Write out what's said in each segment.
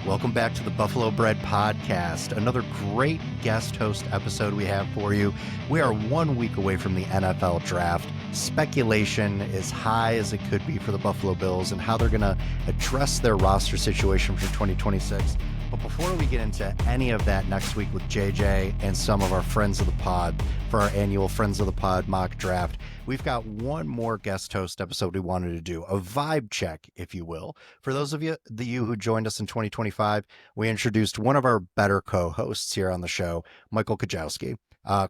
Welcome back to the Buffalo Bread Podcast. Another great guest host episode we have for you. We are 1 week away from the NFL draft. Speculation is high as it could be for the Buffalo Bills and how they're going to address their roster situation for 2026. But before we get into any of that next week with JJ and some of our friends of the pod for our annual Friends of the Pod mock draft, we've got one more guest host episode we wanted to do, a vibe check, if you will. For those of you who joined us in 2025, we introduced one of our better co-hosts here on the show, Michael Kujawski.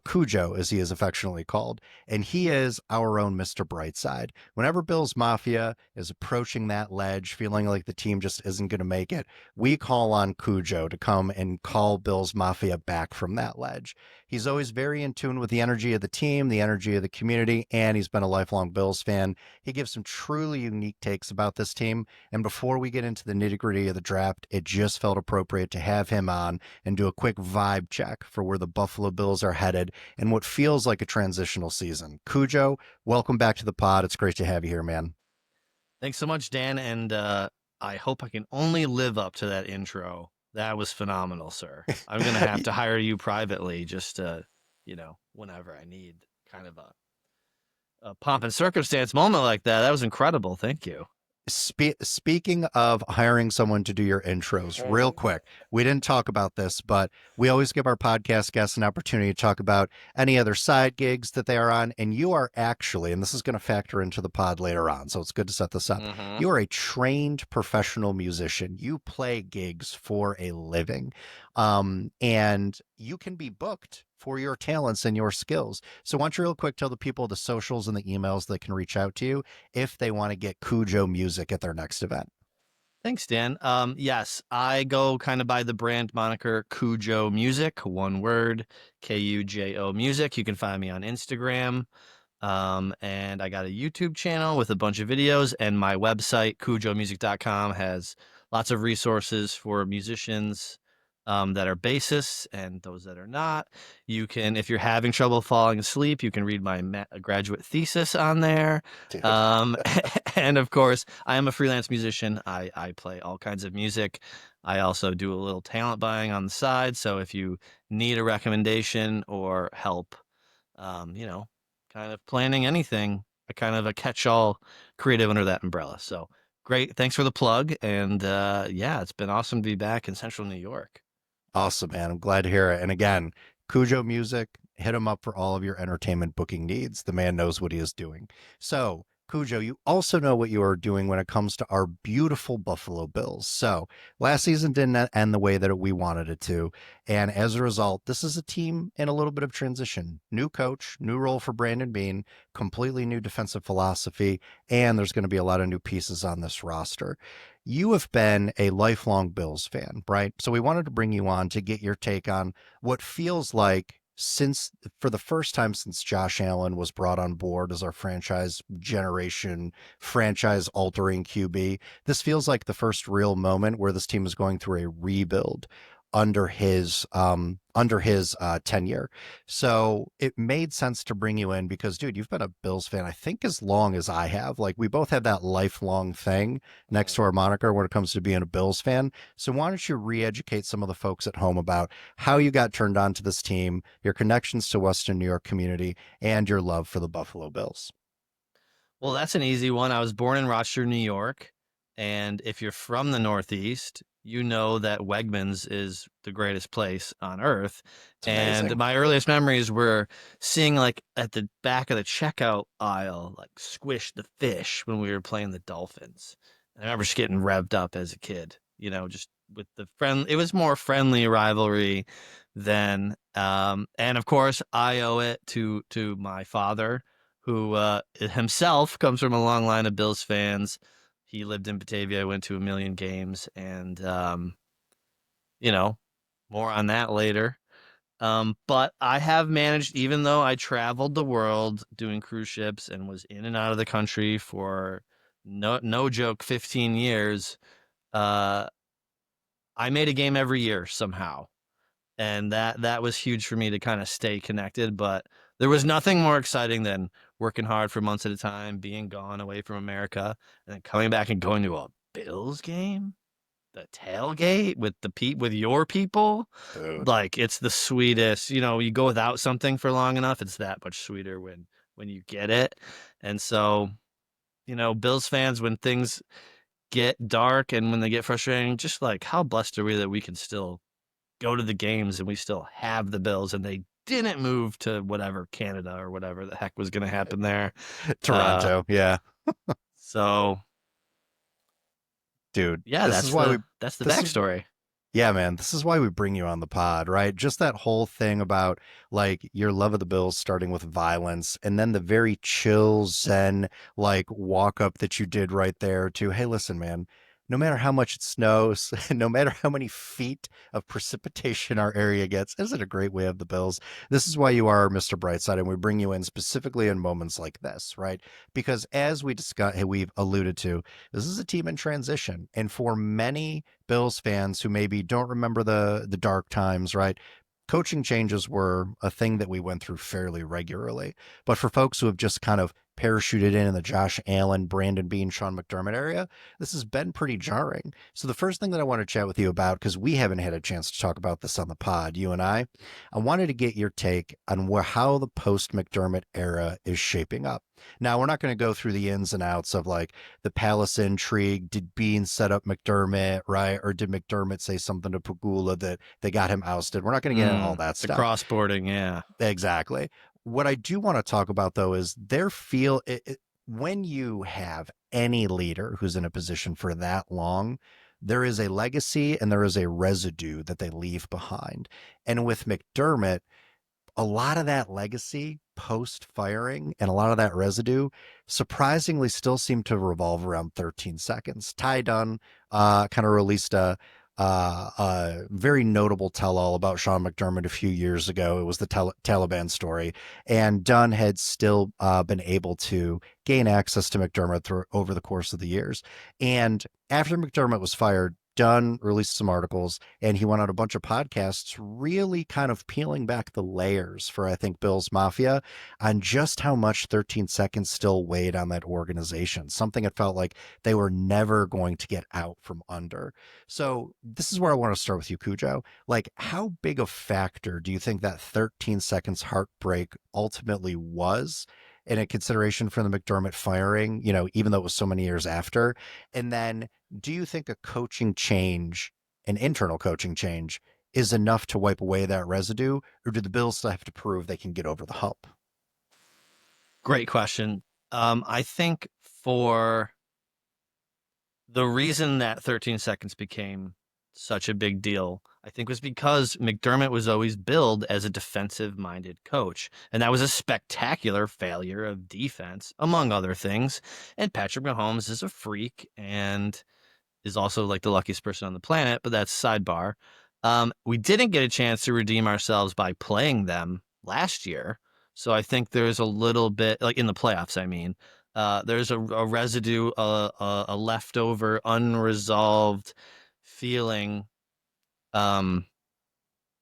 Cujo, as he is affectionately called, and he is our own Mr. Brightside. Whenever Bills Mafia is approaching that ledge, feeling like the team just isn't going to make it, we call on Cujo to come and call Bills Mafia back from that ledge. He's always very in tune with the energy of the team, the energy of the community, and he's been a lifelong Bills fan. He gives some truly unique takes about this team, and before we get into the nitty-gritty of the draft, it just felt appropriate to have him on and do a quick vibe check for where the Buffalo Bills are headed and what feels like a transitional season. Cujo, welcome back to the pod. It's great to have you here, man. Thanks so much, Dan, and I hope I can only live up to that intro. That was phenomenal, sir. I'm going to have to hire you privately just whenever I need kind of a pomp and circumstance moment like that. That was incredible. Thank you. Speaking of hiring someone to do your intros, real quick, we didn't talk about this, but we always give our podcast guests an opportunity to talk about any other side gigs that they are on. And you are actually, and this is going to factor into the pod later on, so it's good to set this up. You are a trained professional musician. You play gigs for a living, and you can be booked for your talents and your skills. So why don't you real quick tell the people the socials and the emails that can reach out to you if they want to get Cujo music at their next event. Thanks, Dan. Yes, I go kind of by the brand moniker Cujo Music, one word, Kujo Music. You can find me on Instagram. And I got a YouTube channel with a bunch of videos, and my website, kujomusic.com, has lots of resources for musicians that are bassists and those that are not. You can, if you're having trouble falling asleep, you can read my graduate thesis on there. And of course, I am a freelance musician. I play all kinds of music. I also do a little talent buying on the side. So if you need a recommendation or help, kind of planning anything, a catch-all creative under that umbrella. So great. Thanks for the plug. And it's been awesome to be back in Central New York. Awesome, man. I'm glad to hear it. And again, Cujo Music, hit him up for all of your entertainment booking needs. The man knows what he is doing. So, Cujo, you also know what you are doing when it comes to our beautiful Buffalo Bills. So last season didn't end the way that we wanted it to. And as a result, this is a team in a little bit of transition. New coach, new role for Brandon Beane, completely new defensive philosophy, and there's going to be a lot of new pieces on this roster. You have been a lifelong Bills fan, right? So we wanted to bring you on to get your take on what feels like, since for the first time since Josh Allen was brought on board as our franchise altering QB, this feels like the first real moment where this team is going through a rebuild under his tenure. So it made sense to bring you in because, dude, you've been a Bills fan, I think, as long as I have. Like, we both have that lifelong thing next to our moniker when it comes to being a Bills fan. So why don't you re-educate some of the folks at home about how you got turned on to this team, your connections to Western New York community, and your love for the Buffalo Bills? Well, that's an easy one. I was born in Rochester, New York. And if you're from the Northeast, you know that Wegmans is the greatest place on earth. And my earliest memories were seeing, like, at the back of the checkout aisle, like, Squish the Fish when we were playing the Dolphins. And I remember just getting revved up as a kid, just with it was more friendly rivalry than, and of course I owe it to my father, who himself comes from a long line of Bills fans. He lived in Batavia. I went to a million games, and, more on that later. But I have managed, even though I traveled the world doing cruise ships and was in and out of the country for no joke, 15 years, I made a game every year somehow. And that was huge for me to kind of stay connected. But there was nothing more exciting than working hard for months at a time, being gone away from America, and then coming back and going to a Bills game. the tailgate with with your people, Dude. like it's the sweetest. You go without something for long enough, it's that much sweeter when you get it. And so, Bills fans, when things get dark and when they get frustrating, just like how blessed are we that we can still go to the games and we still have the Bills and they didn't move to whatever Canada or whatever the heck was going to happen there. Uh, Toronto, yeah. so Dude, yeah, this is why we that's the this is backstory. yeah, man, this is why we bring you on the pod, right? Just that whole thing about like your love of the Bills starting with violence and then the very chill zen like walk up that you did right there to, hey, listen, man, no matter how much it snows, no matter how many feet of precipitation our area gets, isn't it a great way of the Bills? This is why you are Mr. Brightside, and we bring you in specifically in moments like this, right? Because as we've alluded to, this is a team in transition, and for many Bills fans who maybe don't remember the dark times, right? Coaching changes were a thing that we went through fairly regularly. But for folks who have just kind of parachuted in the Josh Allen, Brandon Beane, Sean McDermott area, this has been pretty jarring. So the first thing that I want to chat with you about, because we haven't had a chance to talk about this on the pod, you and I wanted to get your take on how the post McDermott era is shaping up. Now, we're not going to go through the ins and outs of like the Palace intrigue. Did Bean set up McDermott, right? Or did McDermott say something to Pagula that they got him ousted? We're not going to get into all that The stuff. crossboarding, yeah. Exactly. What I do want to talk about, though, is when you have any leader who's in a position for that long, there is a legacy and there is a residue that they leave behind. And with McDermott, a lot of that legacy post firing and a lot of that residue surprisingly still seem to revolve around 13 seconds. Ty Dunn kind of released a very notable tell-all about Sean McDermott a few years ago. It was the Taliban story, and Dunn had still been able to gain access to McDermott over the course of the years. And after McDermott was fired, Dunn released some articles and he went on a bunch of podcasts, really kind of peeling back the layers for, I think, Bill's Mafia on just how much 13 seconds still weighed on that organization. Something it felt like they were never going to get out from under. So this is where I want to start with you, Cujo. Like, how big a factor do you think that 13 seconds heartbreak ultimately was in a consideration for the McDermott firing, even though it was so many years after? And then do you think a coaching change, an internal coaching change, is enough to wipe away that residue, or do the Bills still have to prove they can get over the hump? Great question. I think for the reason that 13 seconds became such a big deal, I think was because McDermott was always billed as a defensive-minded coach, and that was a spectacular failure of defense, among other things. And Patrick Mahomes is a freak and is also like the luckiest person on the planet, but that's sidebar. We didn't get a chance to redeem ourselves by playing them last year. So I think there's a little bit, like in the playoffs, I mean, there's a residue, a leftover, unresolved feeling, um,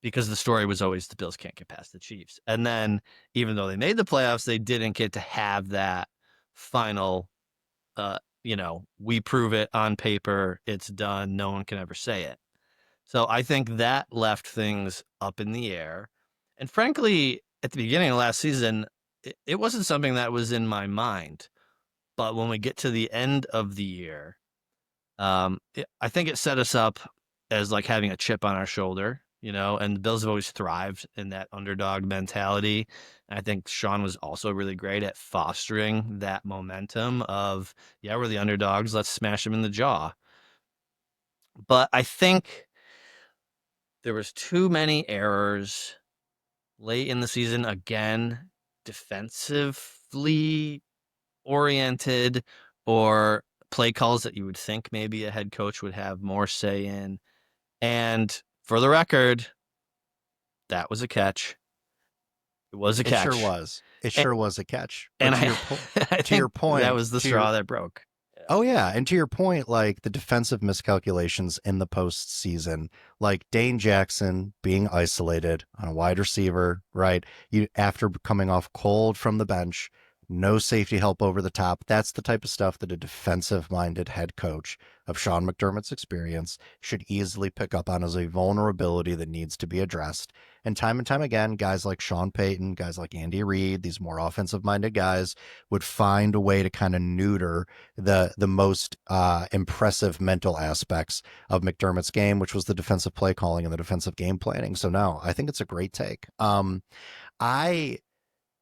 because the story was always the Bills can't get past the Chiefs. And then even though they made the playoffs, they didn't get to have that final, we prove it on paper, it's done, no one can ever say it. So I think that left things up in the air. And frankly, at the beginning of last season, it wasn't something that was in my mind. But when we get to the end of the year, I think it set us up as like having a chip on our shoulder, and the Bills have always thrived in that underdog mentality. And I think Sean was also really great at fostering that momentum of, yeah, we're the underdogs, let's smash them in the jaw. But I think there was too many errors late in the season, again, defensively oriented, or play calls that you would think maybe a head coach would have more say in. And for the record, that was a catch. It was a It sure catch. was. It And, sure was a catch. But and to I, your point, I to your think that point, was the straw that broke. oh yeah, and to your point, like the defensive miscalculations in the postseason, like Dane Jackson being isolated on a wide receiver, right? You after coming off cold from the bench, no safety help over the top. That's the type of stuff that a defensive minded head coach of Sean McDermott's experience should easily pick up on as a vulnerability that needs to be addressed. And time again, guys like Sean Payton, guys like Andy Reid, these more offensive minded guys would find a way to kind of neuter the most impressive mental aspects of McDermott's game, which was the defensive play calling and the defensive game planning. So no, I think it's a great take. I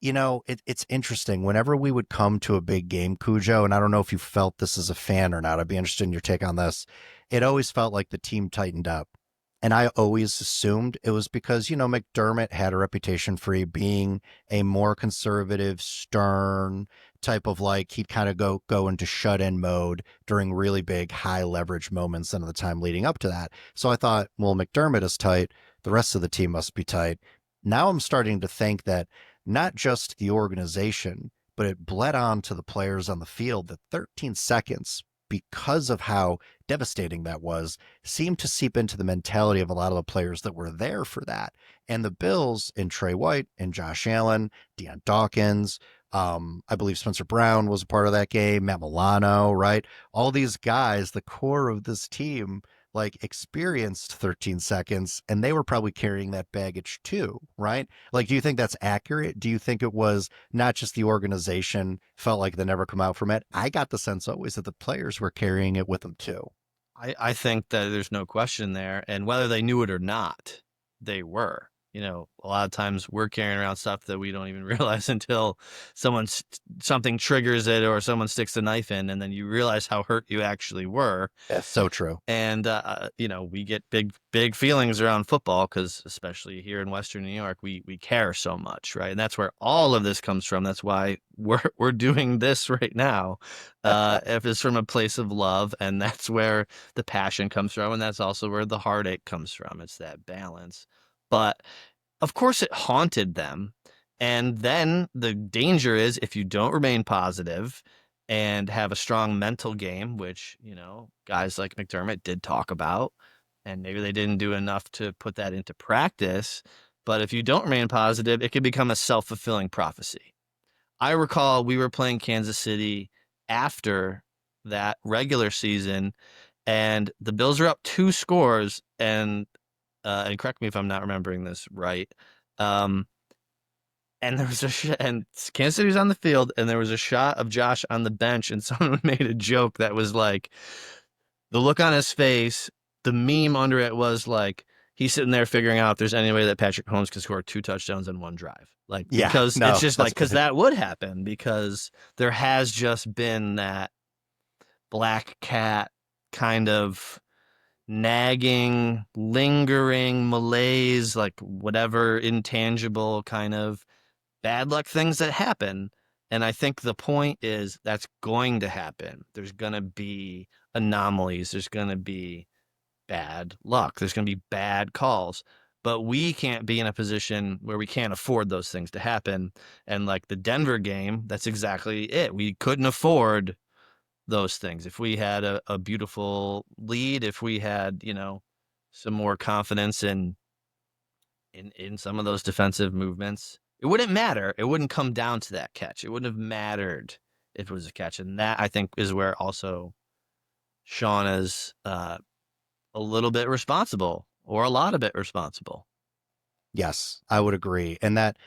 it's interesting. Whenever we would come to a big game, Cujo, and I don't know if you felt this as a fan or not, I'd be interested in your take on this. It always felt like the team tightened up. And I always assumed it was because, McDermott had a reputation for being a more conservative, stern type of like, he'd kind of go into shut in mode during really big, high leverage moments and the time leading up to that. So I thought, well, McDermott is tight. The rest of the team must be tight. Now I'm starting to think that not just the organization, but it bled on to the players on the field that 13 seconds, because of how devastating that was, seemed to seep into the mentality of a lot of the players that were there for that. And the Bills and Trey White and Josh Allen, Deion Dawkins, I believe Spencer Brown was a part of that game, Matt Milano, right? All these guys, the core of this team, like experienced 13 seconds, and they were probably carrying that baggage too, right? Like, do you think that's accurate? Do you think it was not just the organization felt like they never come out from it? I got the sense always that the players were carrying it with them too. I think that there's no question there. And whether they knew it or not, they were. A lot of times we're carrying around stuff that we don't even realize until something triggers it or someone sticks a knife in, and then you realize how hurt you actually were. That's so true. And, we get big feelings around football because, especially here in Western New York, we care so much, right? And that's where all of this comes from. That's why we're doing this right now. If it's from a place of love, and that's where the passion comes from, and that's also where the heartache comes from. It's that balance. But of course, it haunted them. And then the danger is if you don't remain positive and have a strong mental game, which, guys like McDermott did talk about, and maybe they didn't do enough to put that into practice. But if you don't remain positive, it can become a self-fulfilling prophecy. I recall we were playing Kansas City after that regular season, and the Bills are up 2 scores, and correct me if I'm not remembering this right. And there was and Kansas City was on the field, and there was a shot of Josh on the bench, and someone made a joke that was like, the look on his face, the meme under it was like, he's sitting there figuring out if there's any way that Patrick Mahomes can score 2 touchdowns in 1 drive. Like, Yeah, because no, it's just like, because good. that would happen, because there has just been that black cat kind of nagging, lingering malaise, like whatever intangible kind of bad luck things that happen. And I think the point is that's going to happen. There's going to be anomalies. There's going to be bad luck. There's going to be bad calls. But we can't be in a position where we can't afford those things to happen. And like the Denver game, that's exactly it. We couldn't afford those things. If we had a beautiful lead, if we had, some more confidence in some of those defensive movements, it wouldn't matter. It wouldn't come down to that catch. It wouldn't have mattered if it was a catch. And that, I think, is where also Sean is a little bit responsible, or a lot of it responsible. Yes, I would agree. And that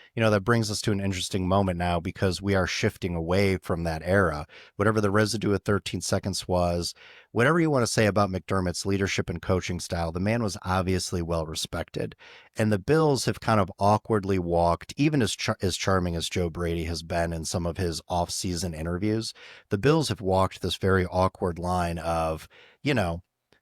brings us to an interesting moment now, because we are shifting away from that era. Whatever the residue of 13 seconds was, whatever you want to say about McDermott's leadership and coaching style, the man was obviously well respected. And the Bills have kind of awkwardly walked, even as charming as Joe Brady has been in some of his off-season interviews, the Bills have walked this very awkward line of,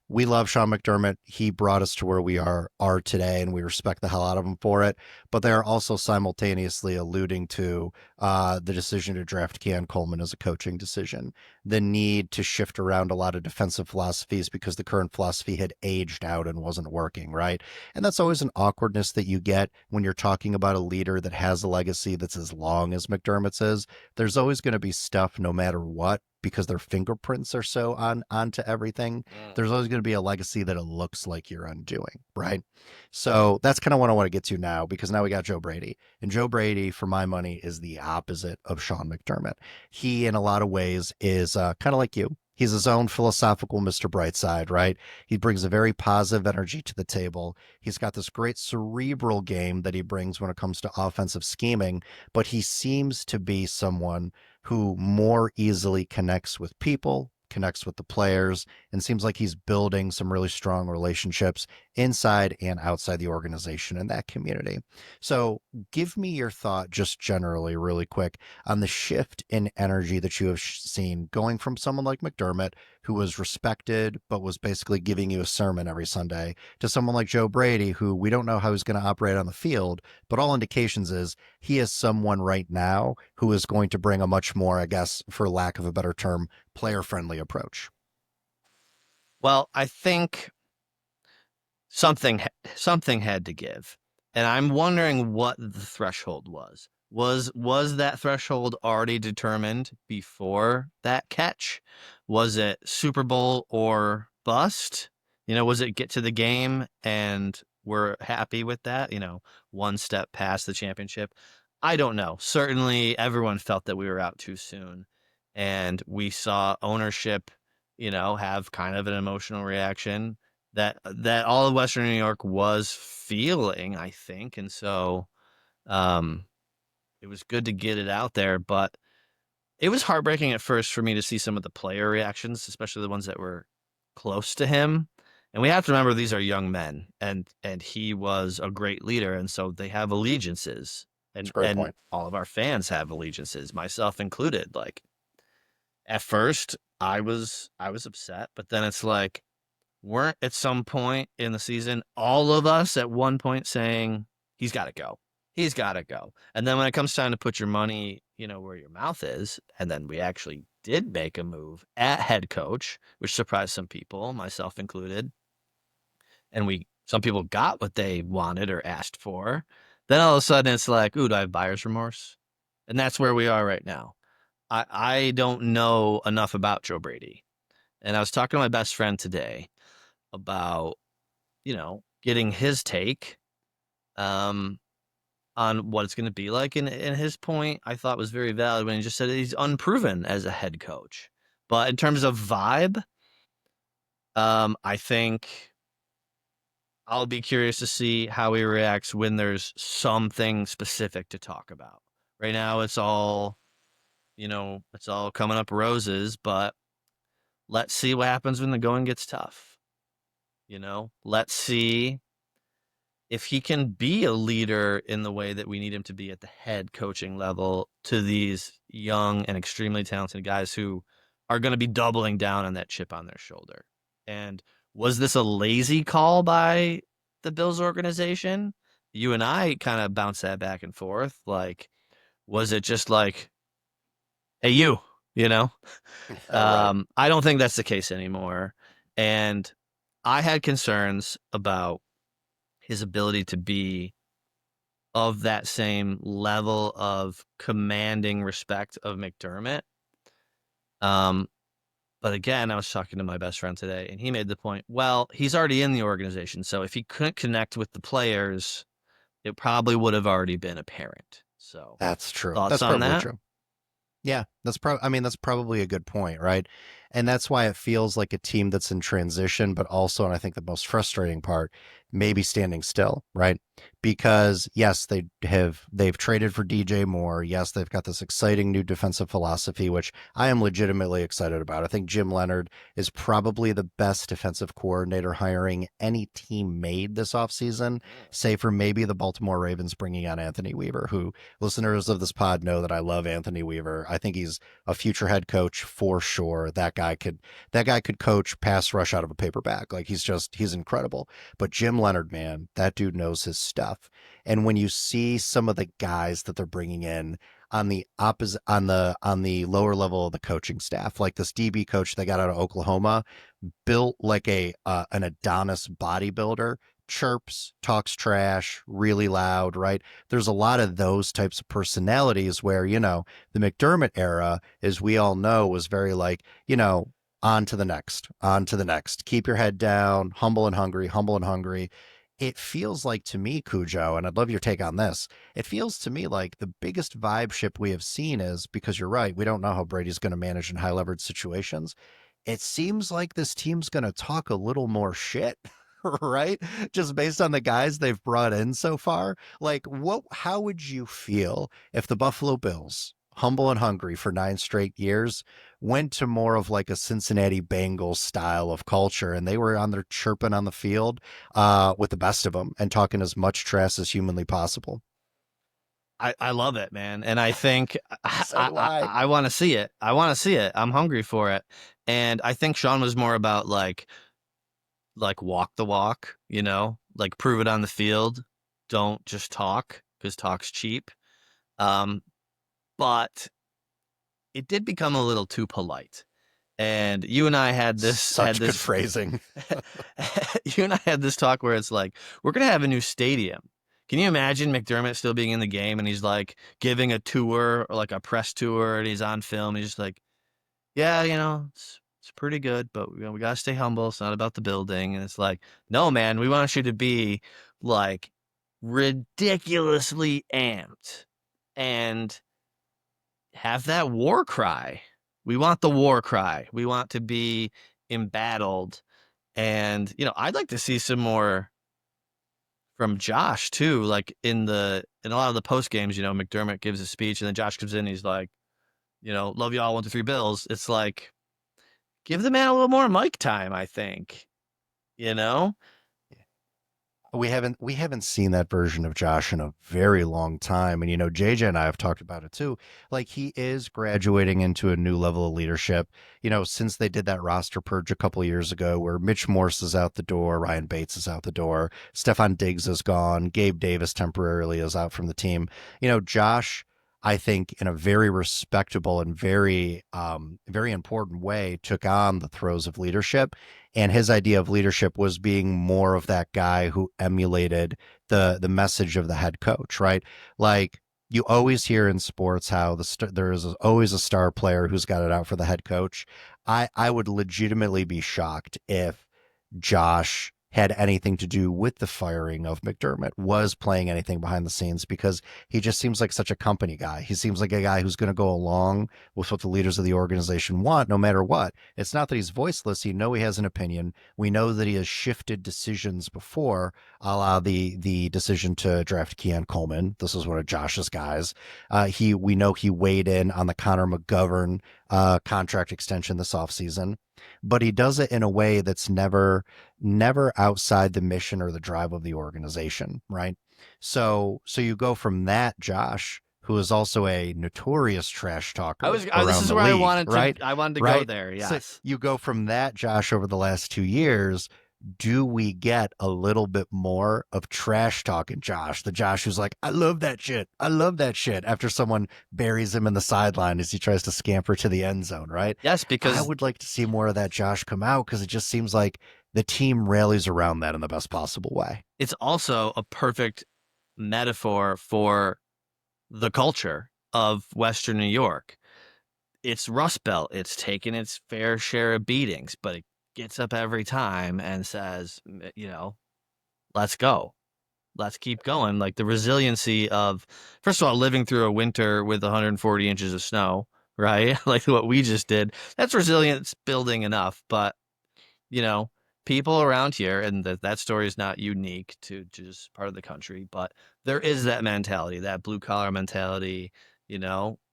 we love Sean McDermott. He brought us to where we are today, and we respect the hell out of him for it. But they are also simultaneously alluding to the decision to draft Keon Coleman as a coaching decision, the need to shift around a lot of defensive philosophies because the current philosophy had aged out and wasn't working, right? And that's always an awkwardness that you get when you're talking about a leader that has a legacy that's as long as McDermott's is. There's always going to be stuff, no matter what, because their fingerprints are so onto everything, there's always going to be a legacy that it looks like you're undoing, right? So that's kind of what I want to get to now, because now we got Joe Brady. And Joe Brady, for my money, is the opposite of Sean McDermott. He, in a lot of ways, is kind of like you. He's his own philosophical Mr. Brightside, right? He brings a very positive energy to the table. He's got this great cerebral game that he brings when it comes to offensive scheming, but he seems to be someone who more easily connects with people, connects with the players, and seems like he's building some really strong relationships inside and outside the organization and that community. So, give me your thought, just generally, really quick, on the shift in energy that you have seen going from someone like McDermott, who was respected but was basically giving you a sermon every Sunday, to someone like Joe Brady, who we don't know how he's going to operate on the field, but all indications is he is someone right now who is going to bring a much more, I guess, for lack of a better term, player friendly approach. Well, I think something something had to give, and I'm wondering what the threshold was. Was that threshold already determined before that catch? Was it Super Bowl or bust? Was it get to the game and we're happy with that? One step past the championship. I don't know. Certainly, everyone felt that we were out too soon, and we saw ownership, have kind of an emotional reaction that all of Western New York was feeling, I think. And so it was good to get it out there, but it was heartbreaking at first for me to see some of the player reactions, especially the ones that were close to him. And we have to remember these are young men, and he was a great leader, and so they have allegiances. That's And a great and point. all of our fans have allegiances, myself included. Like at first I was upset, but then it's like, weren't at some point in the season all of us at one point saying he's got to go, he's got to go? And then when it comes time to put your money where your mouth is, and then we actually did make a move at head coach, which surprised some people, myself included, and some people got what they wanted or asked for, then all of a sudden it's like, ooh, do I have buyer's remorse? And that's where we are right now. I don't know enough about Joe Brady, and I was talking to my best friend today about getting his take um, on what it's going to be like. And his point I thought was very valid when he just said he's unproven as a head coach. But in terms of vibe, I think I'll be curious to see how he reacts when there's something specific to talk about. Right now, it's all coming up roses, but let's see what happens when the going gets tough. Let's see if he can be a leader in the way that we need him to be at the head coaching level to these young and extremely talented guys who are going to be doubling down on that chip on their shoulder. And was this a lazy call by the Bills organization? You and I kind of bounced that back and forth. Like, was it just like, hey, you know? Right. I don't think that's the case anymore. And I had concerns about his ability to be of that same level of commanding respect of McDermott. Um, but again, I was talking to my best friend today, and he made the point, well, he's already in the organization, so if he couldn't connect with the players, it probably would have already been apparent. So, That's true. thoughts That's on probably that? true. Yeah, I mean, that's probably a good point, right? And that's why it feels like a team that's in transition, but also, and I think the most frustrating part, maybe standing still, right? Because yes, they've traded for DJ Moore. Yes, they've got this exciting new defensive philosophy, which I am legitimately excited about. I think Jim Leonard is probably the best defensive coordinator hiring any team made this offseason, say for maybe the Baltimore Ravens bringing on Anthony Weaver, who listeners of this pod know that I love Anthony Weaver. I think he's a future head coach for sure. That guy could coach pass rush out of a paper bag. Like he's incredible. But Jim Leonard, man, that dude knows his stuff. And when you see some of the guys that they're bringing in on the opposite on the lower level of the coaching staff, like this DB coach they got out of Oklahoma, built like a an Adonis bodybuilder, chirps, talks trash, really loud, right? There's a lot of those types of personalities where, the McDermott era, as we all know, was very like, on to the next, on to the next. Keep your head down, humble and hungry, humble and hungry. It feels like to me, Cujo, and I'd love your take on this. It feels to me like the biggest vibe shift we have seen is because you're right, we don't know how Brady's going to manage in high leverage situations. It seems like this team's going to talk a little more shit, right? Just based on the guys they've brought in so far. Like, how would you feel if the Buffalo Bills, humble and hungry for 9 straight years, went to more of like a Cincinnati Bengals style of culture and they were on there chirping on the field with the best of them and talking as much trash as humanly possible? I love it, man. And I think So do I. I want to see it. I want to see it. I'm hungry for it. And I think Sean was more about like walk the walk, like prove it on the field. Don't just talk because talk's cheap. Um, but it did become a little too polite. And you and I had Such good this phrasing. you and I had this talk where it's like, we're gonna have a new stadium. Can you imagine McDermott still being in the game and he's like giving a tour or like a press tour and he's on film? He's just like, yeah, it's pretty good, but we gotta stay humble. It's not about the building. And it's like, no, man, we want you to be like ridiculously amped and have that war cry. We want the war cry. We want to be embattled. And, I'd like to see some more from Josh too. Like in a lot of the post games, McDermott gives a speech and then Josh comes in, he's like, love y'all, 1, 2, 3 Bills. It's like, give the man a little more mic time, I think. You know? We haven't seen that version of Josh in a very long time. And JJ and I have talked about it too. Like he is graduating into a new level of leadership. Since they did that roster purge a couple of years ago where Mitch Morse is out the door, Ryan Bates is out the door, Stefan Diggs is gone, Gabe Davis temporarily is out from the team. Josh, I think in a very respectable and very important way took on the throes of leadership, and his idea of leadership was being more of that guy who emulated the message of the head coach, right? Like you always hear in sports how there is always a star player who's got it out for the head coach. I would legitimately be shocked if Josh had anything to do with the firing of McDermott, was playing anything behind the scenes, because he just seems like such a company guy. He seems like a guy who's going to go along with what the leaders of the organization want, no matter what. It's not that he's voiceless. He has an opinion. We know that he has shifted decisions before, a la the decision to draft Keon Coleman. This is one of Josh's guys. We know he weighed in on the Connor McGovern contract extension this offseason, but he does it in a way that's never outside the mission or the drive of the organization, right? So you go from that Josh, who is also a notorious trash talker This around is the where league, right? I wanted to go Right. there. So Yes. you go from that Josh over the last 2 years. Do we get a little bit more of trash talking Josh? The Josh who's like, I love that shit. I love that shit. After someone buries him in the sideline as he tries to scamper to the end zone, right? Yes, I because would like to see more of that Josh come out, because it just seems like the team rallies around that in the best possible way. it's also a perfect metaphor for the culture of Western New York. It's Rust Belt. It's taken its fair share of beatings, but it gets up every time and says, let's go. Let's keep going. Like the resiliency of, first of all, living through a winter with 140 inches of snow, right? Like what we just did. That's resilience building enough. But, you know, people around here, and that story is not unique to just part of the country, but there is that mentality, that blue collar mentality,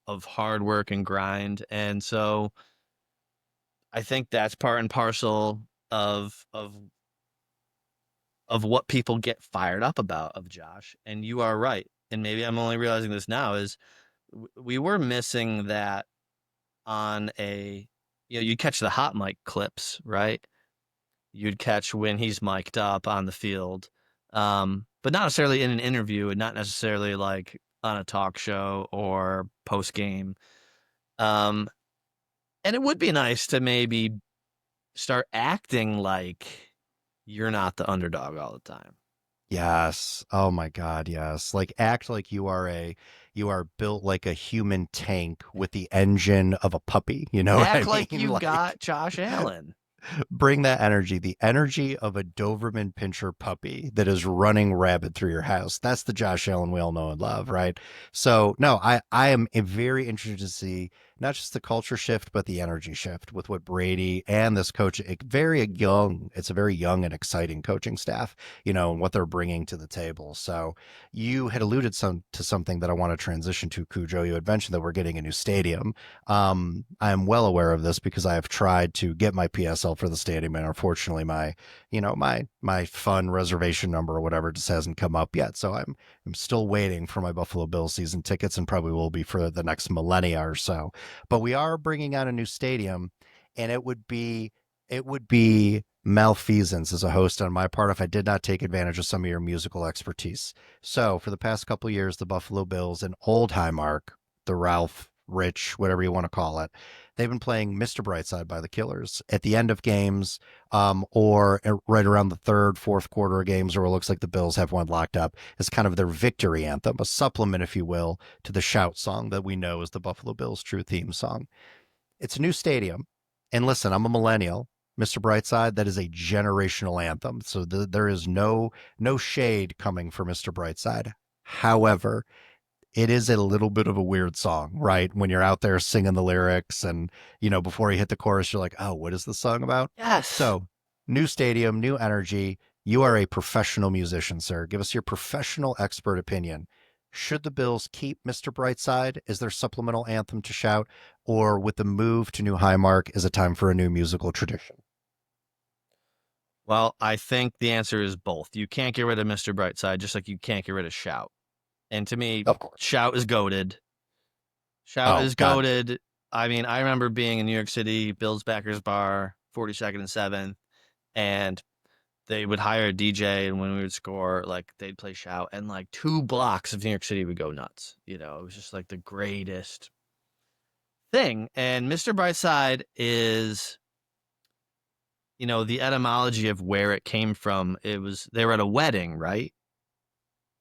of hard work and grind. And so I think that's part and parcel of what people get fired up about of Josh. And you are right. And maybe I'm only realizing this now is we were missing that on you catch the hot mic clips, right? You'd catch when he's mic'd up on the field, but not necessarily in an interview and not necessarily like on a talk show or post game. And it would be nice to maybe start acting like you're not the underdog all the time. Yes. Oh my God, yes. Like act like you are built like a human tank with the engine of a puppy. You know what Act I like mean? you Like got Josh Allen. bring that energy, the energy of a Doberman Pinscher puppy that is running rabid through your house. That's the Josh Allen we all know and love, right? So, no, I am very interested to see not just the culture shift, but the energy shift with what Brady and this coach, it's a very young and exciting coaching staff, and what they're bringing to the table. So, you had alluded to something that I want to transition to, Cujo. You had mentioned that we're getting a new stadium. I am well aware of this because I have tried to get my PSL for the stadium, and unfortunately, my fun reservation number or whatever just hasn't come up yet. So I'm still waiting for my Buffalo Bills season tickets, and probably will be for the next millennia or so. But we are bringing out a new stadium, and it would be malfeasance as a host on my part if I did not take advantage of some of your musical expertise. So for the past couple of years, the Buffalo Bills and Old Highmark, the Ralph Rich, whatever you want to call it. They've been playing Mr. Brightside by the Killers at the end of games, or right around the third, fourth quarter of games, where it looks like the Bills have one locked up. It's kind of their victory anthem, a supplement, if you will, to the shout song that we know is the Buffalo Bills' true theme song. It's a new stadium. And listen, I'm a millennial. Mr. Brightside, that is a generational anthem. So there is no shade coming for Mr. Brightside. However, it is a little bit of a weird song, right? When you're out there singing the lyrics and, before you hit the chorus, you're like, oh, what is this song about? Yes. So, new stadium, new energy. You are a professional musician, sir. Give us your professional expert opinion. Should the Bills keep Mr. Brightside as their supplemental anthem to shout, or with the move to New Highmark, is it time for a new musical tradition? Well, I think the answer is both. You can't get rid of Mr. Brightside, just like you can't get rid of Shout. And to me, Of course. Shout is goated. Shout Oh, is God. goated. I mean, I remember being in New York City, Bills Backers Bar, 42nd and 7th, and they would hire a DJ, and when we would score, like they'd play Shout, and like 2 blocks of New York City would go nuts. It was just like the greatest thing. And Mr. Brightside is, the etymology of where it came from. They were at a wedding, right?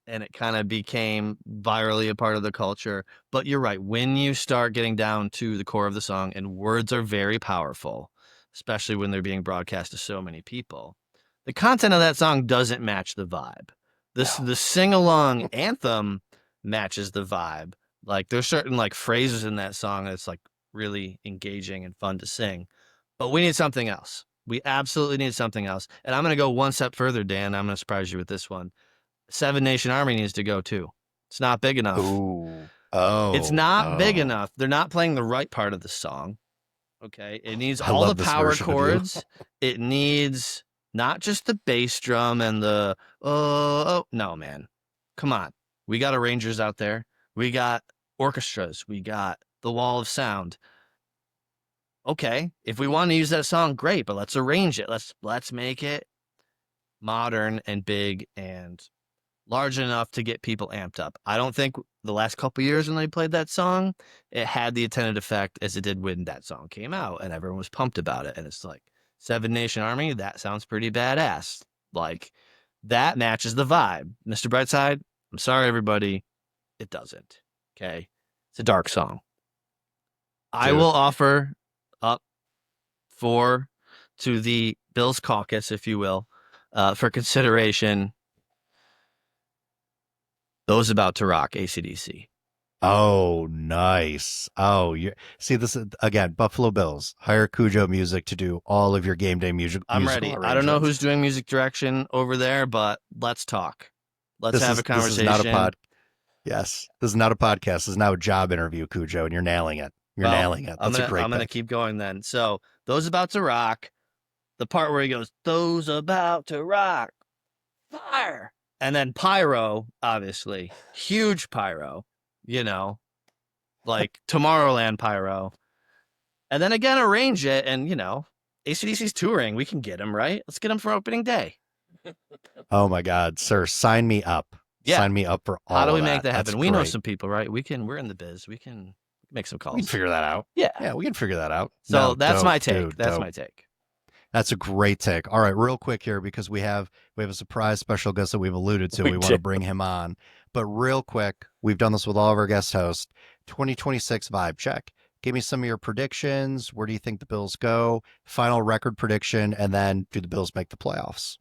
And it kind of became virally a part of the culture. But you're right. When you start getting down to the core of the song, and words are very powerful, especially when they're being broadcast to so many people, the content of that song doesn't match the vibe. No. The sing along anthem matches the vibe. Like there's certain like phrases in that song that's like really engaging and fun to sing. But we need something else. We absolutely need something else. And I'm going to go one step further, Dan. I'm going to surprise you with this one. Seven Nation Army needs to go too. It's not big enough. Ooh. It's Oh. not big Oh. enough. They're not playing the right part of the song. Okay. It needs I all the love this power version of you. chords. It needs not just the bass drum and the, oh, no, man. Come on. We got arrangers out there. We got orchestras. We got the wall of sound. Okay. If we want to use that song, great, but let's arrange it. Let's make it modern and big and large enough to get people amped up. I don't think the last couple of years when they played that song, it had the intended effect as it did when that song came out and everyone was pumped about it. And it's like Seven Nation Army, that sounds pretty badass. Like that matches the vibe. Mr. Brightside, I'm sorry, everybody, it doesn't. Okay. It's a dark song. I will Dude. offer up to the Bills caucus, if you will, for consideration Those About to Rock, AC/DC. Oh, nice. Oh, you see this again. Buffalo Bills hire Cujo Music to do all of your game day I'm musical ready. I don't know arrangements. who's doing music direction over there, but let's talk. Let's This have a is this is not a conversation. Yes, this is not a podcast. This is now a job interview, Cujo, and you're nailing it. You're Well, nailing it. I'm That's a gonna great I'm gonna pick. keep going then. So Those About to Rock, the part where he goes, Those About to Rock, fire. And then pyro, obviously. Huge pyro, you know, like Tomorrowland pyro. And then again, arrange it. And, AC/DC's touring. We can get him, right? Let's get him for opening day. Oh my God, sir, sign me up. Yeah. Sign me up for How do all we of make that. that That's happen? We know great. some people, right? We're in the biz. We can make some We can calls. figure that out. Yeah. Yeah, we can figure that out. So No, that's dope, my take. dude, That's dope. my take. That's a great take. All right, real quick here because we have a surprise special guest that we've alluded to. We We want to did. bring him on. But real quick, we've done this with all of our guest hosts. 2026 vibe check. Give me some of your predictions. Where do you think the Bills go? Final record prediction, and then do the Bills make the playoffs?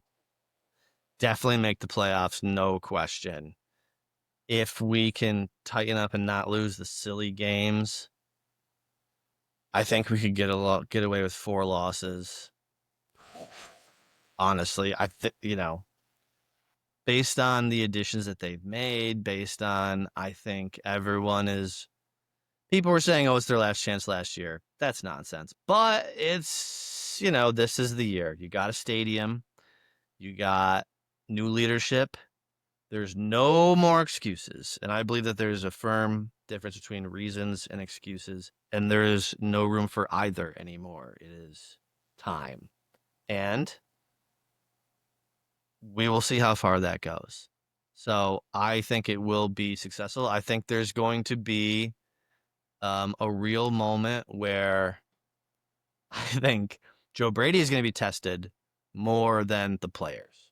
Definitely make the playoffs, no question. If we can tighten up and not lose the silly games, I think we could get away with 4 losses. Honestly, based on the additions that they've made, based on I think people were saying, oh, it's their last chance last year. That's nonsense. But this is the year. You got a stadium, you got new leadership. There's no more excuses. And I believe that there's a firm difference between reasons and excuses. And there is no room for either anymore. It is time. And we will see how far that goes. So I think it will be successful. I think there's going to be a real moment where I think Joe Brady is going to be tested more than the players.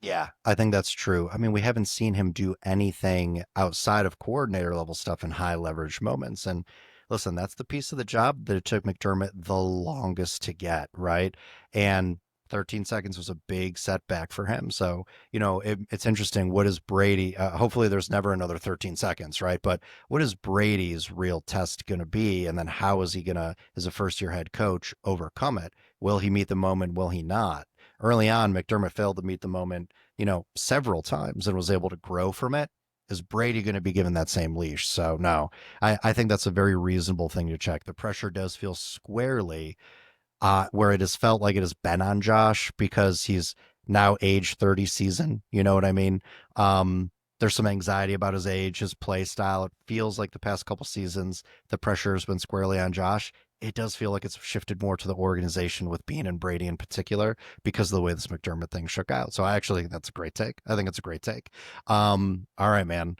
Yeah, I think that's true. I mean, we haven't seen him do anything outside of coordinator level stuff in high leverage moments. And listen, that's the piece of the job that it took McDermott the longest to get, right? And 13 seconds was a big setback for him. So, it's interesting. What is Brady? Hopefully, there's never another 13 seconds, right? But what is Brady's real test going to be? And then how is he going to, as a first year head coach, overcome it? Will he meet the moment? Will he not? Early on, McDermott failed to meet the moment, several times and was able to grow from it. Is Brady going to be given that same leash? So, no, I think that's a very reasonable thing to check. The pressure does feel squarely where it has felt like it has been on Josh because he's now age 30 season. You know what I mean? There's some anxiety about his age, his play style. It feels like the past couple seasons, the pressure has been squarely on Josh. It does feel like it's shifted more to the organization with Bean and Brady in particular because of the way this McDermott thing shook out. So I actually think that's a great take. I think it's a great take. All right, man.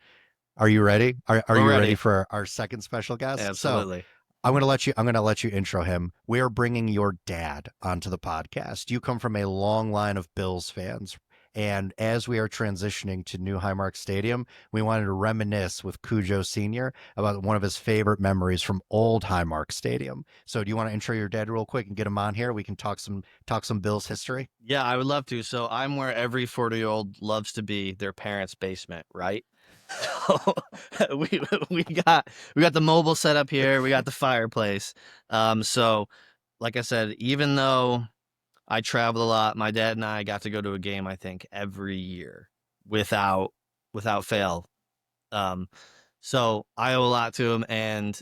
Are you ready? Are We're you ready ready. for our second special guest? So Absolutely. I'm gonna let you intro him. We are bringing your dad onto the podcast. You come from a long line of Bills fans. And as we are transitioning to New Highmark Stadium, we wanted to reminisce with Cujo Sr. about one of his favorite memories from old Highmark Stadium. So do you want to intro your dad real quick and get him on here? We can talk some Bills history. Yeah, I would love to. So I'm where every 40-year-old loves to be, their parents' basement, right? So we got the mobile setup here. We got the fireplace. So like I said, even though I traveled a lot, my dad and I got to go to a game, I think, every year without fail. Um, so I owe a lot to him, and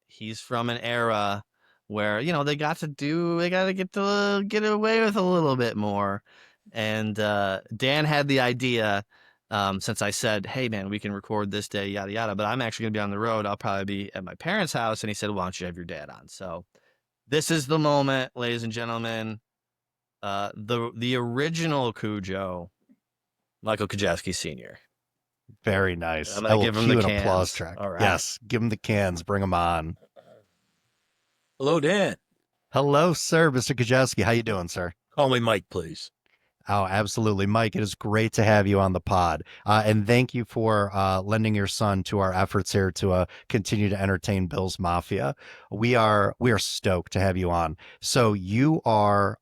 he's from an era where they got to get away with a little bit more. And Dan had the idea, since I said, hey man, we can record this day, yada yada, but I'm actually gonna be on the road. I'll probably be at my parents' house. And he said, why don't you have your dad on? So this is the moment, ladies and gentlemen. The original Cujo, Michael Kujawski Sr. Very nice. I'm I gonna will give him the cue an applause cans. track. All right. Yes, give him the cans. Bring him on. Hello, Dan. Hello, sir, Mr. Kujawski. How you doing, sir? Call me Mike, please. Oh, absolutely. Mike, it is great to have you on the pod. And thank you for lending your son to our efforts here to continue to entertain Bill's Mafia. We are stoked to have you on. So you are,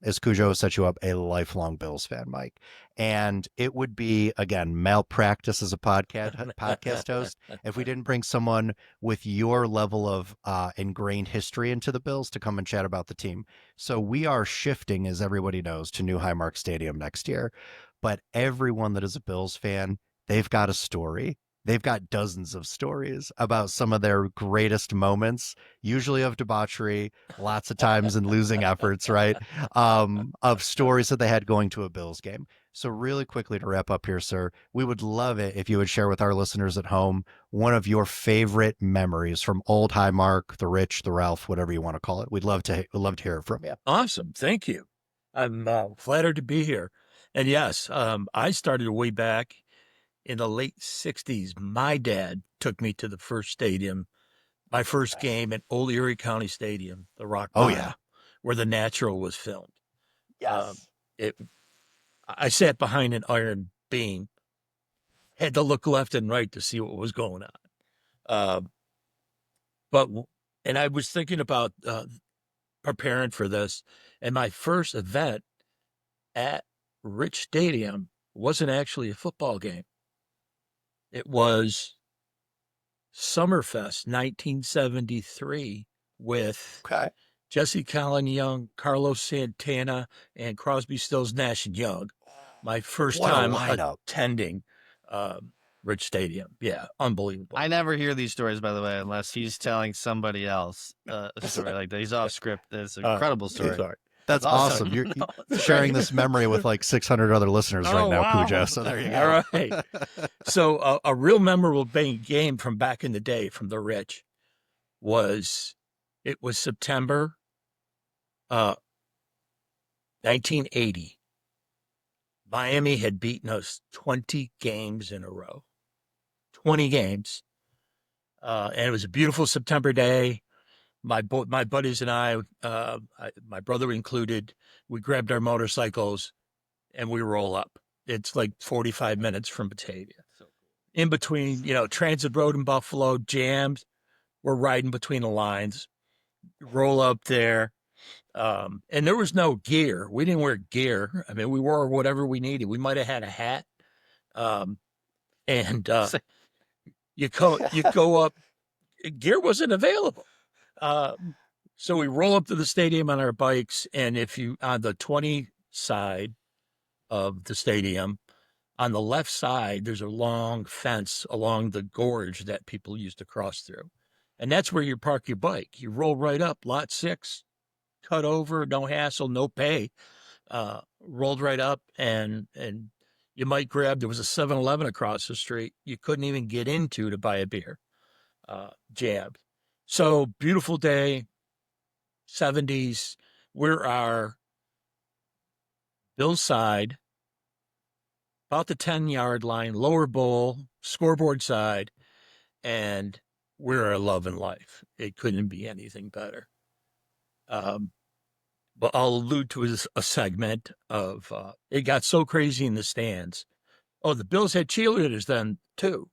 as Cujo set you up, a lifelong Bills fan, Mike. And it would be, again, malpractice as a podcast host if we didn't bring someone with your level of ingrained history into the Bills to come and chat about the team. So we are shifting, as everybody knows, to New Highmark Stadium next year. But everyone that is a Bills fan, they've got a story. They've got dozens of stories about some of their greatest moments, usually of debauchery, lots of times in losing efforts, right? Of stories that they had going to a Bills game. So really quickly to wrap up here, sir, we would love it if you would share with our listeners at home one of your favorite memories from old Highmark, the Rich, the Ralph, whatever you want to call it. We'd love to hear it from you. Awesome. Thank you. I'm flattered to be here. And yes, I started way back in the late 60s. My dad took me to the first stadium, my first game at Old Erie County Stadium, the Rock Oh, Bottom, yeah. where The Natural was filmed. Yes. I sat behind an iron beam, had to look left and right to see what was going on. And I was thinking about preparing for this, and my first event at Rich Stadium wasn't actually a football game. It was Summerfest 1973 with Jesse Colin Young, Carlos Santana, and Crosby, Stills, Nash and Young. My first What a time lineup. attending Rich Stadium. Yeah, unbelievable. I never hear these stories, by the way, unless he's telling somebody else a story like that. He's off script. It's an incredible story. Sorry. That's awesome. You're sharing this memory with like 600 other listeners right now, wow. Cujo. So there you go. All right. So a real memorable game from back in the day from the Rich was September 1980. Miami had beaten us 20 games in a row. 20 games. And it was a beautiful September day. My buddies and I, my brother included, we grabbed our motorcycles and we roll up. It's like 45 minutes from Batavia. In between, Transit Road in Buffalo, jams. We're riding between the lines, roll up there. And there was no gear. We didn't wear gear. I mean, we wore whatever we needed. We might have had a hat. You go up, gear wasn't available. So we roll up to the stadium on our bikes, and if you on the 20 side of the stadium, on the left side, there's a long fence along the gorge that people used to cross through. And that's where you park your bike. You roll right up, lot 6, cut over, no hassle, no pay. Rolled right up, and you might grab, there was a 7-Eleven across the street you couldn't even get into to buy a beer. Jabbed. So beautiful day, 70s. We're our Bill's side, about the 10-yard line, lower bowl, scoreboard side, and we're our love and life. It couldn't be anything better. But I'll allude to a segment of it got so crazy in the stands. Oh, the Bills had cheerleaders then too.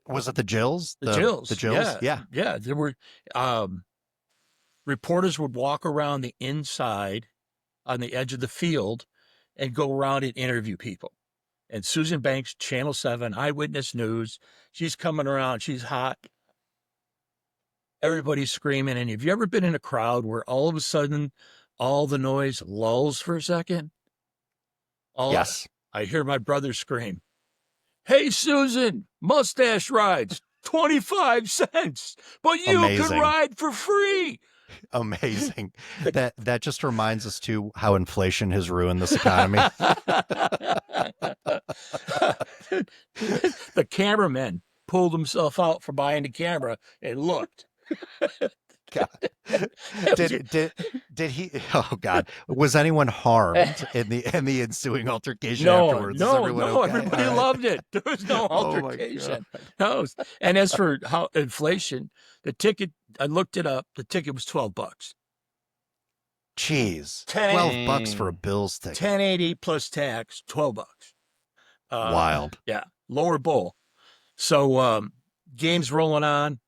Was it the Jills? The Jills. The Jills? Yeah. There were reporters would walk around the inside on the edge of the field and go around and interview people. And Susan Banks, Channel 7, Eyewitness News, she's coming around. She's hot. Everybody's screaming. And have you ever been in a crowd where all of a sudden all the noise lulls for a second? Yes. I hear my brother scream, "Hey, Susan, mustache rides, 25 cents, but you can ride for free." Amazing. That just reminds us too how inflation has ruined this economy. The cameraman pulled himself out from behind the camera and looked. God. Did he? Oh God! Was anyone harmed in the ensuing altercation afterwards? No. Okay? Everybody loved it. There was no altercation. No. And as for how inflation, the ticket, I looked it up. The ticket was $12. Jeez, $12 for a Bills ticket. $10.80 plus tax, $12. Wild. Yeah, lower bowl. So game's rolling on.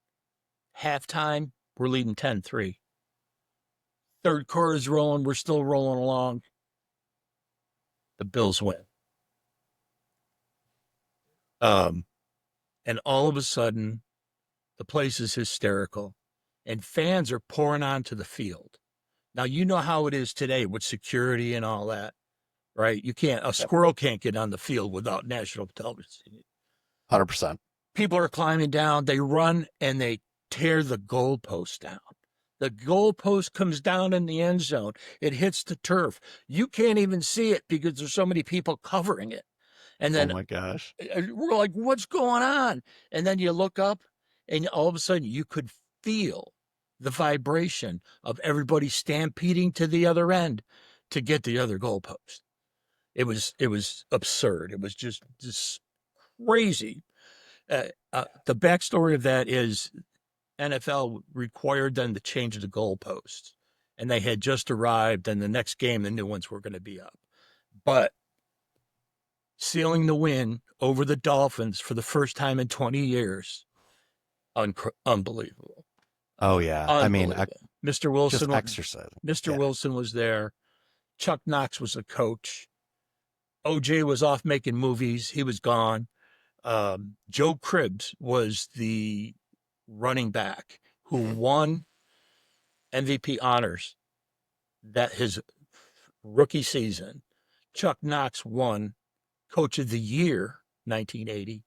Halftime, we're leading 10-3. Third quarter's rolling. We're still rolling along. The Bills win. And all of a sudden, the place is hysterical, and fans are pouring onto the field. Now, you know how it is today with security and all that, right? A squirrel can't get on the field without national television. 100%. People are climbing down. They run and they tear the goalpost down. The goalpost comes down in the end zone. It hits the turf. You can't even see it because there's so many people covering it. And then, oh my gosh, we're like, what's going on? And then you look up and all of a sudden you could feel the vibration of everybody stampeding to the other end to get the other goalpost. It was absurd. It was just crazy. The backstory of that is NFL required them to change the goalposts. and they had just arrived, and the next game, the new ones were going to be up. But sealing the win over the Dolphins for the first time in 20 years, unbelievable. Oh yeah, I mean, Mr. Wilson, just exercise. Mr. Wilson was there. Chuck Knox was a coach. OJ was off making movies. He was gone. Joe Cribbs was the running back who won MVP honors that his rookie season. Chuck Knox won Coach of the Year 1980,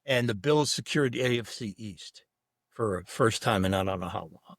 and the Bills secured the AFC East for a first time in I don't know how long.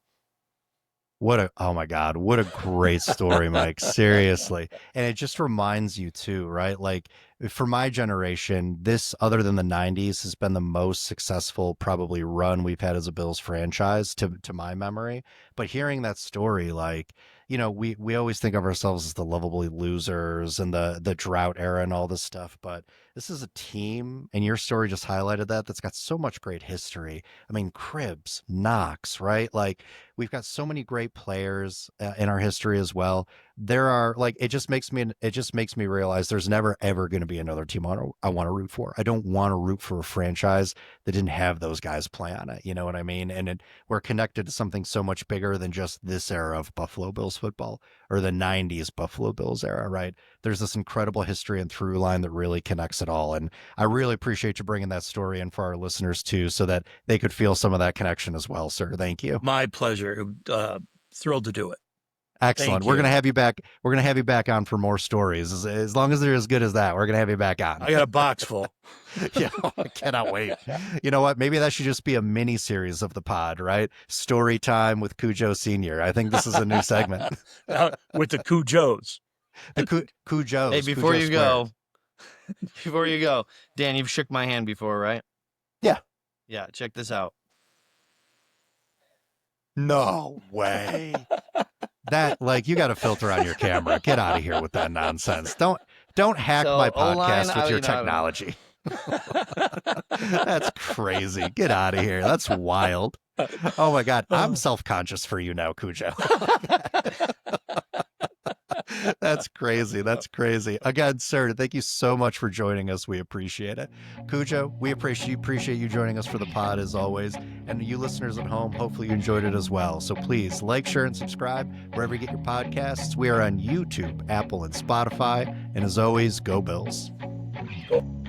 Oh my God, what a great story, Mike. Seriously. And it just reminds you too, right? Like for my generation, this, other than the 90s, has been the most successful probably run we've had as a Bills franchise to my memory. But hearing that story, like, you know, we always think of ourselves as the lovably losers and the drought era and all this stuff. But this is a team, and your story just highlighted that's got so much great history. I mean, Cribbs, Knox, right? Like, we've got so many great players in our history as well. There are, like, it just makes me realize there's never ever going to be another team I want to root for. I don't want to root for a franchise that didn't have those guys play on it. You know what I mean? And we're connected to something so much bigger than just this era of Buffalo Bills football or the 90s Buffalo Bills era, right? There's this incredible history and through line that really connects it all. And I really appreciate you bringing that story in for our listeners too, so that they could feel some of that connection as well, sir. Thank you. My pleasure. Thrilled to do it. Excellent. We're going to have you back. We're going to have you back on for more stories. As long as they're as good as that, we're going to have you back on. I got a box full. Yeah, I cannot wait. You know what? Maybe that should just be a mini series of the pod, right? Story time with Cujo Senior. I think this is a new segment. With the Cujos. The Cujos. Hey, before you go, Dan, you've shook my hand before, right? Yeah. Yeah. Check this out. No way. That, like, you got to filter on your camera. Get out of here with that nonsense. Don't hack my podcast with your technology. That's crazy. Get out of here. That's wild. Oh my God. I'm self-conscious for you now, Cujo. That's crazy. That's crazy. Again, sir, thank you so much for joining us. We appreciate it. Cujo, we appreciate you joining us for the pod as always. And you listeners at home, hopefully you enjoyed it as well. So please like, share, and subscribe wherever you get your podcasts. We are on YouTube, Apple, and Spotify. And as always, go Bills. Go.